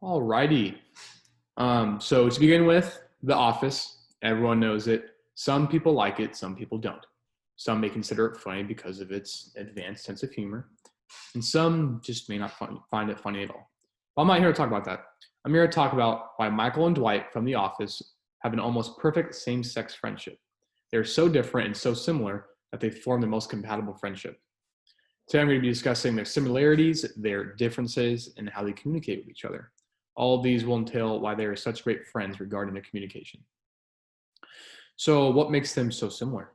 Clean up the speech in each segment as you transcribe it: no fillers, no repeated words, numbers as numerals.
Alrighty. So to begin with, The Office. Everyone knows it. Some people like it, some people don't. Some may consider it funny because of its advanced sense of humor, and some just may not find it funny at all. But I'm not here to talk about that. I'm here to talk about why Michael and Dwight from The Office have an almost perfect same-sex friendship. They're so different and so similar that they form the most compatible friendship. Today I'm going to be discussing their similarities, their differences, and how they communicate with each other. All of these will entail why they are such great friends regarding their communication. So what makes them so similar?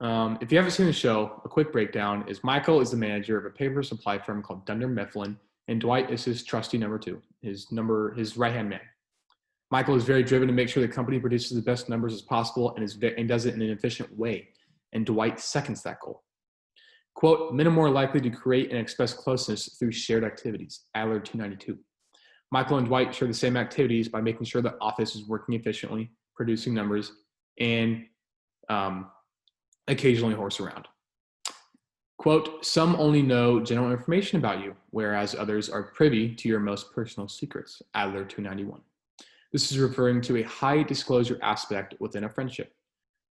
If you haven't seen the show, a quick breakdown is Michael is the manager of a paper supply firm called Dunder Mifflin, and Dwight is his trusty number two, his right-hand man. Michael is very driven to make sure the company produces the best numbers as possible and does it in an efficient way, and Dwight seconds that goal. Quote, men are more likely to create and express closeness through shared activities, Adler 292. Michael and Dwight share the same activities by making sure the office is working efficiently, producing numbers, and occasionally horse around. Quote, some only know general information about you, whereas others are privy to your most personal secrets, Adler 291. This is referring to a high disclosure aspect within a friendship.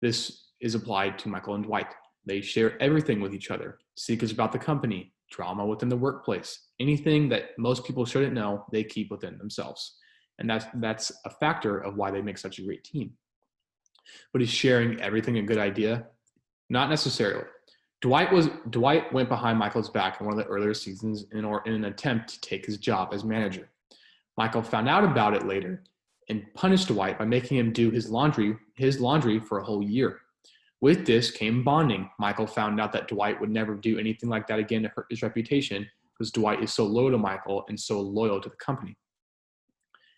This is applied to Michael and Dwight. They share everything with each other, secrets about the company, drama within the workplace, anything that most people shouldn't know, they keep within themselves. And that's a factor of why they make such a great team. But is sharing everything a good idea? Not necessarily. Dwight went behind Michael's back in one of the earlier seasons in an attempt to take his job as manager. Michael found out about it later and punished Dwight by making him do his laundry for a whole year. With this came bonding. Michael found out that Dwight would never do anything like that again to hurt his reputation because Dwight is so loyal to Michael and so loyal to the company.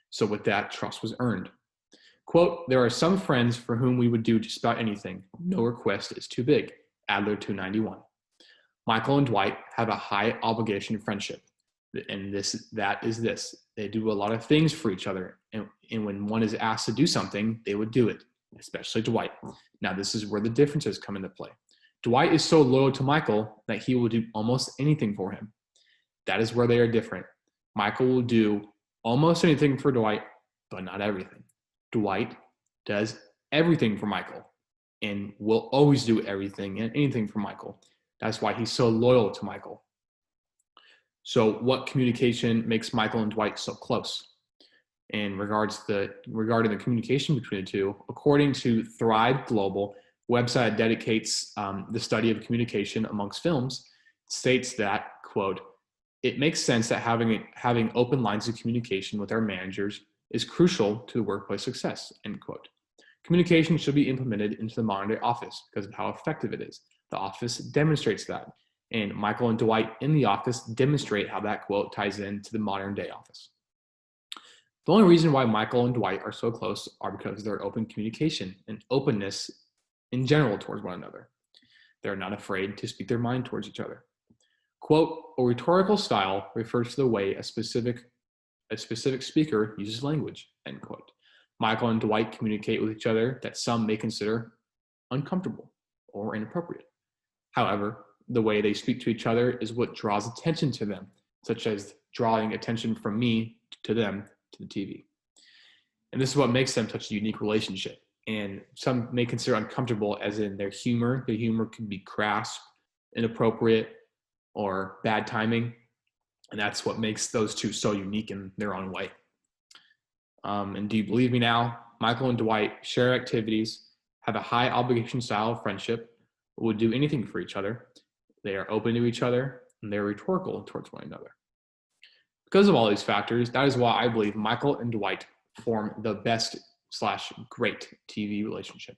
So with that, trust was earned. Quote, there are some friends for whom we would do just about anything. No request is too big. Adler 291. Michael and Dwight have a high obligation friendship. And that is this. They do a lot of things for each other. And when one is asked to do something, they would do it, especially Dwight. Now, this is where the differences come into play. Dwight is so loyal to Michael that he will do almost anything for him. That is where they are different. Michael will do almost anything for Dwight, but not everything. Dwight does everything for Michael and will always do everything and anything for Michael. That's why he's so loyal to Michael. So what communication makes Michael and Dwight so close? Regarding the communication between the two, according to Thrive Global, website that dedicates the study of communication amongst films, states that, quote, it makes sense that having open lines of communication with our managers is crucial to the workplace success, end quote. Communication should be implemented into the modern day office because of how effective it is. The office demonstrates that, and Michael and Dwight in the office demonstrate how that quote ties into the modern day office. The only reason why Michael and Dwight are so close are because of their open communication and openness in general towards one another. They're not afraid to speak their mind towards each other. Quote, a rhetorical style refers to the way a specific speaker uses language, end quote. Michael and Dwight communicate with each other that some may consider uncomfortable or inappropriate. However, the way they speak to each other is what draws attention to them, such as drawing attention from me to them to the TV. And this is what makes them such a unique relationship. And some may consider uncomfortable as in their humor. Their humor can be crass, inappropriate, or bad timing. And that's what makes those two so unique in their own way. And do you believe me now? Michael and Dwight share activities, have a high obligation style of friendship, would do anything for each other. They are open to each other, and they're rhetorical towards one another. Because of all these factors, that is why I believe Michael and Dwight form the best/great TV relationship.